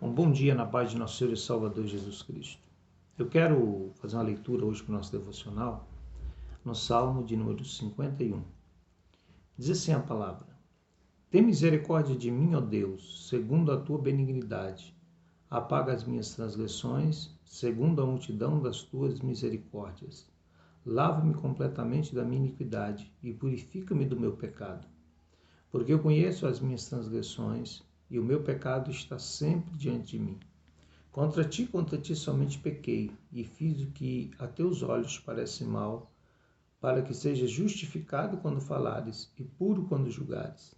Um bom dia na paz de nosso Senhor e Salvador Jesus Cristo. Eu quero fazer uma leitura hoje para o nosso devocional no Salmo de número 51. Diz assim a palavra: Tem misericórdia de mim, ó Deus, segundo a tua benignidade. Apaga as minhas transgressões, segundo a multidão das tuas misericórdias. Lava-me completamente da minha iniquidade e purifica-me do meu pecado. Porque eu conheço as minhas transgressões e o meu pecado está sempre diante de mim. Contra ti somente pequei, e fiz o que a teus olhos parece mal, para que seja justificado quando falares, e puro quando julgares.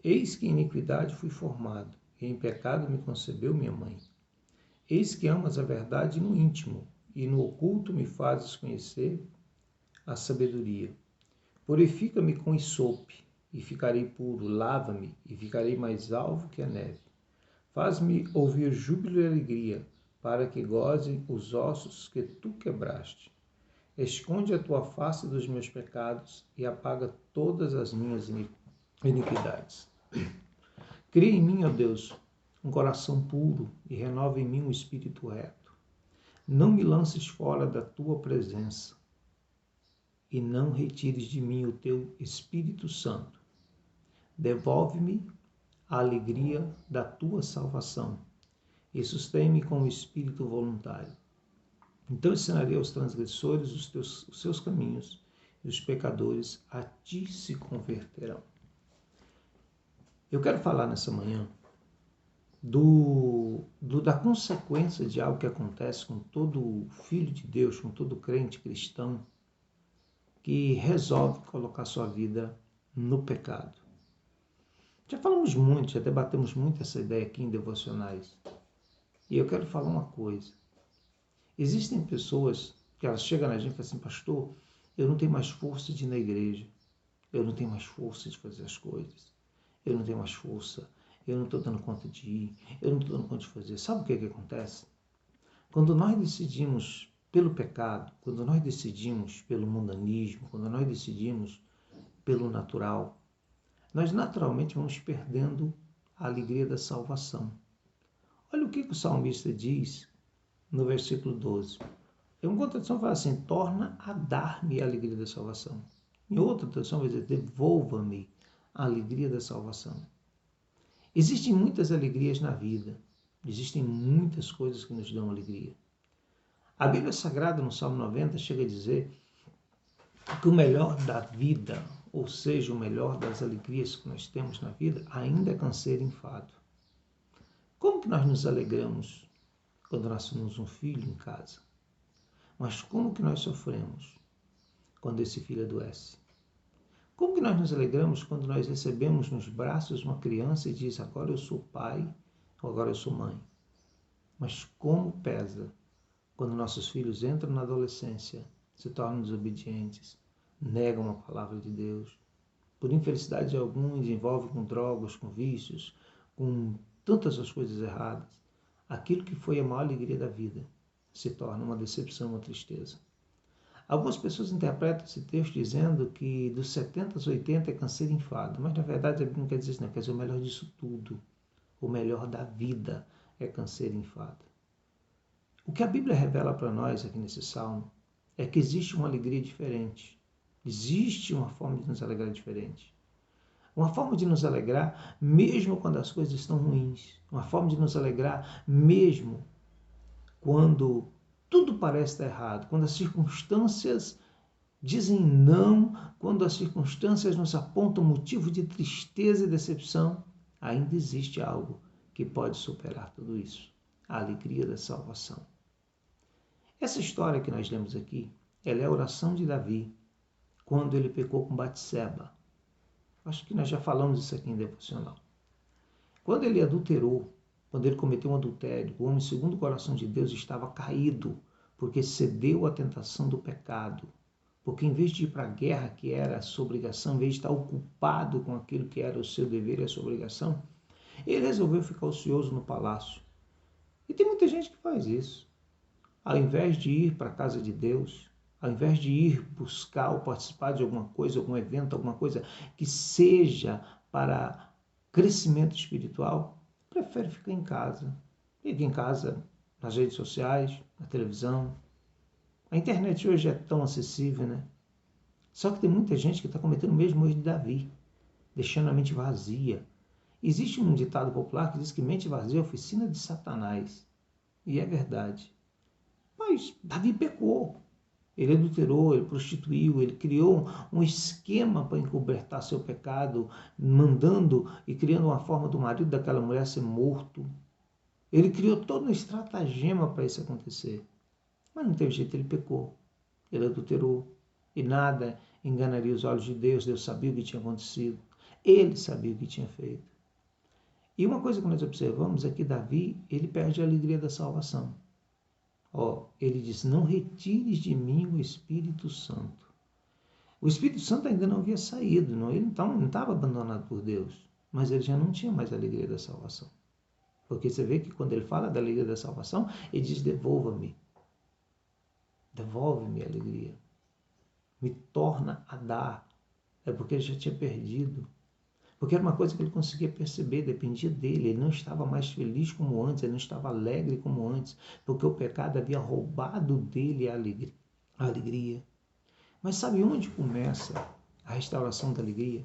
Eis que em iniquidade fui formado, e em pecado me concebeu minha mãe. Eis que amas a verdade no íntimo, e no oculto me fazes conhecer a sabedoria. Purifica-me com isope, e ficarei puro, lava-me, e ficarei mais alvo que a neve. Faz-me ouvir júbilo e alegria, para que gozem os ossos que tu quebraste. Esconde a tua face dos meus pecados e apaga todas as minhas iniquidades. Cria em mim, ó Deus, um coração puro e renova em mim um espírito reto. Não me lances fora da tua presença e não retires de mim o teu Espírito Santo. Devolve-me a alegria da tua salvação e sustém-me com o espírito voluntário. Então ensinarei aos transgressores os seus caminhos, e os pecadores a ti se converterão. Eu quero falar nessa manhã da consequência de algo que acontece com todo filho de Deus, com todo crente cristão, que resolve colocar sua vida no pecado. Já falamos muito, já debatemos muito essa ideia aqui em devocionais. E eu quero falar uma coisa. Existem pessoas que elas chegam na gente e falam assim: pastor, eu não tenho mais força de ir na igreja. Eu não tenho mais força de fazer as coisas. Eu não tenho mais força. Eu não estou dando conta de ir. Eu não estou dando conta de fazer. Sabe o que acontece? Quando nós decidimos pelo pecado, quando nós decidimos pelo mundanismo, quando nós decidimos pelo natural, nós naturalmente vamos perdendo a alegria da salvação. Olha o que o salmista diz no versículo 12. Em uma tradução fala assim: torna a dar-me a alegria da salvação. Em outra tradução vai dizer: devolva-me a alegria da salvação. Existem muitas alegrias na vida. Existem muitas coisas que nos dão alegria. A Bíblia Sagrada, no Salmo 90, chega a dizer que o melhor da vida, ou seja, o melhor das alegrias que nós temos na vida, ainda é canseiro e enfado. Como que nós nos alegramos quando nascemos um filho em casa? Mas como que nós sofremos quando esse filho adoece? Como que nós nos alegramos quando nós recebemos nos braços uma criança e diz: agora eu sou pai, ou agora eu sou mãe? Mas como pesa quando nossos filhos entram na adolescência, se tornam desobedientes, negam a palavra de Deus. Por infelicidade de alguns, envolvem com drogas, com vícios, com tantas as coisas erradas. Aquilo que foi a maior alegria da vida se torna uma decepção, uma tristeza. Algumas pessoas interpretam esse texto dizendo que dos 70 aos 80 é canseiro e enfado, mas na verdade a Bíblia não quer dizer isso, não. Quer dizer o melhor disso tudo. O melhor da vida é canseiro e enfado. O que a Bíblia revela para nós aqui nesse salmo é que existe uma alegria diferente. Existe uma forma de nos alegrar diferente. Uma forma de nos alegrar mesmo quando as coisas estão ruins. Uma forma de nos alegrar mesmo quando tudo parece estar errado. Quando as circunstâncias dizem não, quando as circunstâncias nos apontam motivo de tristeza e decepção, ainda existe algo que pode superar tudo isso. A alegria da salvação. Essa história que nós lemos aqui, ela é a oração de Davi, quando ele pecou com Batseba. Acho que nós já falamos isso aqui em devocional. Quando ele adulterou, quando ele cometeu um adultério, o homem segundo o coração de Deus estava caído, porque cedeu à tentação do pecado. Porque em vez de ir para a guerra, que era a sua obrigação, em vez de estar ocupado com aquilo que era o seu dever e a sua obrigação, ele resolveu ficar ocioso no palácio. E tem muita gente que faz isso. Ao invés de ir para a casa de Deus, ao invés de ir buscar ou participar de alguma coisa, algum evento, alguma coisa que seja para crescimento espiritual, prefere ficar em casa. Fica em casa, nas redes sociais, na televisão. A internet hoje é tão acessível, né? Só que tem muita gente que está cometendo o mesmo erro de Davi, deixando a mente vazia. Existe um ditado popular que diz que mente vazia é oficina de Satanás. E é verdade. Mas Davi pecou. Ele adulterou, ele prostituiu, ele criou um esquema para encobertar seu pecado, mandando e criando uma forma do marido daquela mulher ser morto. Ele criou todo um estratagema para isso acontecer. Mas não teve jeito, ele pecou. Ele adulterou. E nada enganaria os olhos de Deus. Deus sabia o que tinha acontecido. Ele sabia o que tinha feito. E uma coisa que nós observamos é que Davi, ele perde a alegria da salvação. Ele diz, não retires de mim o Espírito Santo. O Espírito Santo ainda não havia saído, ele não estava abandonado por Deus, mas ele já não tinha mais a alegria da salvação. Porque você vê que quando ele fala da alegria da salvação, ele diz, devolva-me. Devolve-me a alegria. Me torna a dar. É porque ele já tinha perdido. Porque era uma coisa que ele conseguia perceber, dependia dele. Ele não estava mais feliz como antes, ele não estava alegre como antes, porque o pecado havia roubado dele a alegria. Mas sabe onde começa a restauração da alegria?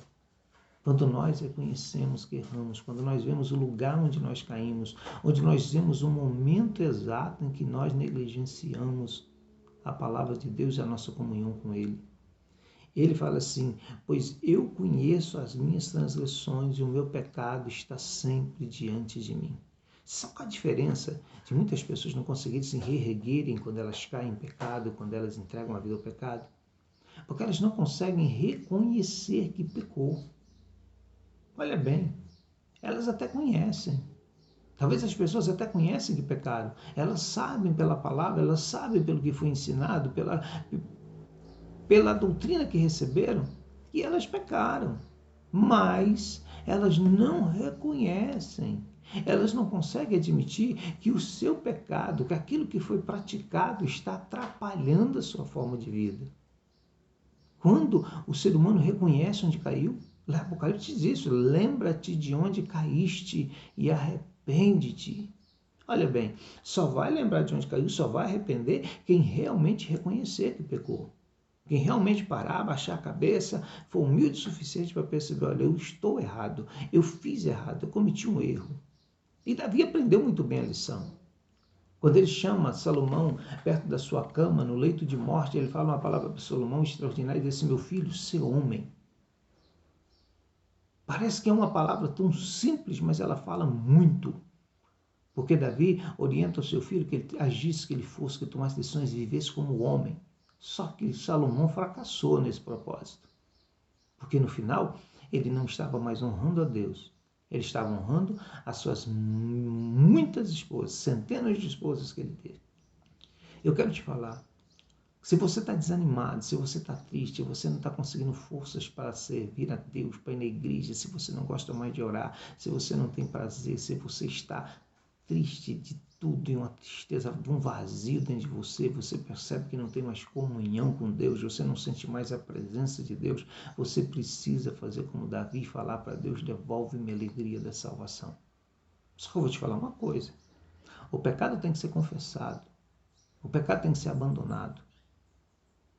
Quando nós reconhecemos que erramos, quando nós vemos o lugar onde nós caímos, onde nós vemos o momento exato em que nós negligenciamos a palavra de Deus e a nossa comunhão com Ele. Ele fala assim, pois eu conheço as minhas transgressões e o meu pecado está sempre diante de mim. Sabe qual a diferença de muitas pessoas não conseguirem se reerguerem quando elas caem em pecado, quando elas entregam a vida ao pecado? Porque elas não conseguem reconhecer que pecou. Olha bem, elas até conhecem. Talvez as pessoas até conhecem que pecaram. Elas sabem pela palavra, elas sabem pelo que foi ensinado, pela doutrina que receberam, e elas pecaram. Mas elas não reconhecem. Elas não conseguem admitir que o seu pecado, que aquilo que foi praticado está atrapalhando a sua forma de vida. Quando o ser humano reconhece onde caiu, lá Apocalipse diz isso, lembra-te de onde caíste e arrepende-te. Olha bem, só vai lembrar de onde caiu, só vai arrepender quem realmente reconhecer que pecou. Quem realmente parar, baixar a cabeça, for humilde o suficiente para perceber, olha, eu estou errado, eu fiz errado, eu cometi um erro. E Davi aprendeu muito bem a lição. Quando ele chama Salomão perto da sua cama, no leito de morte, ele fala uma palavra para Salomão extraordinária e diz assim, meu filho, ser homem. Parece que é uma palavra tão simples, mas ela fala muito. Porque Davi orienta o seu filho que ele agisse, que ele fosse, que tomasse decisões e vivesse como homem. Só que Salomão fracassou nesse propósito. Porque no final, ele não estava mais honrando a Deus. Ele estava honrando as suas muitas esposas, centenas de esposas que ele teve. Eu quero te falar, se você está desanimado, se você está triste, você não está conseguindo forças para servir a Deus, para ir na igreja, se você não gosta mais de orar, se você não tem prazer, se você está triste de tudo e uma tristeza, de um vazio dentro de você, você percebe que não tem mais comunhão com Deus, você não sente mais a presença de Deus, você precisa fazer como Davi e falar para Deus, devolve-me a alegria da salvação. Só que eu vou te falar uma coisa, o pecado tem que ser confessado, o pecado tem que ser abandonado.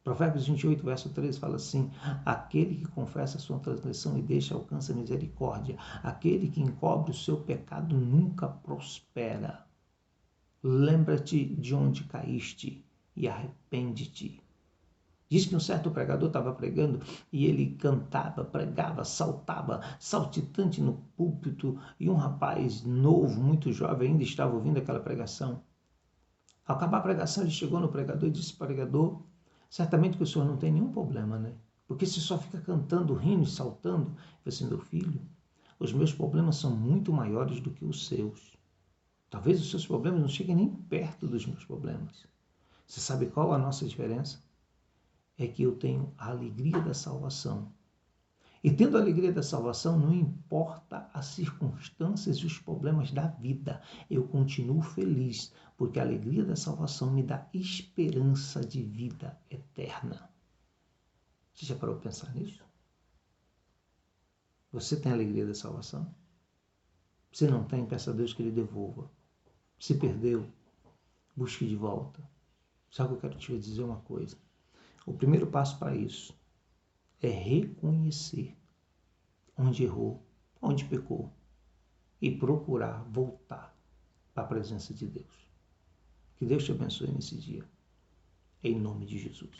Provérbios 28, verso 13 fala assim, aquele que confessa a sua transgressão e deixa alcança misericórdia, aquele que encobre o seu pecado nunca prospera. Lembra-te de onde caíste e arrepende-te. Diz que um certo pregador estava pregando e ele cantava, pregava, saltava, saltitante no púlpito e um rapaz novo, muito jovem, ainda estava ouvindo aquela pregação. Ao acabar a pregação, ele chegou no pregador e disse, pregador, certamente que o senhor não tem nenhum problema, né? Porque se só fica cantando, rindo e saltando, eu disse, meu filho, os meus problemas são muito maiores do que os seus. Talvez os seus problemas não cheguem nem perto dos meus problemas. Você sabe qual a nossa diferença? É que eu tenho a alegria da salvação. E tendo a alegria da salvação, não importa as circunstâncias e os problemas da vida, eu continuo feliz, porque a alegria da salvação me dá esperança de vida eterna. Você já parou para pensar nisso? Você tem a alegria da salvação? Se não tem, peça a Deus que lhe devolva. Se perdeu, busque de volta. Só que eu quero te dizer uma coisa. O primeiro passo para isso é reconhecer onde errou, onde pecou e procurar voltar para a presença de Deus. Que Deus te abençoe nesse dia. Em nome de Jesus.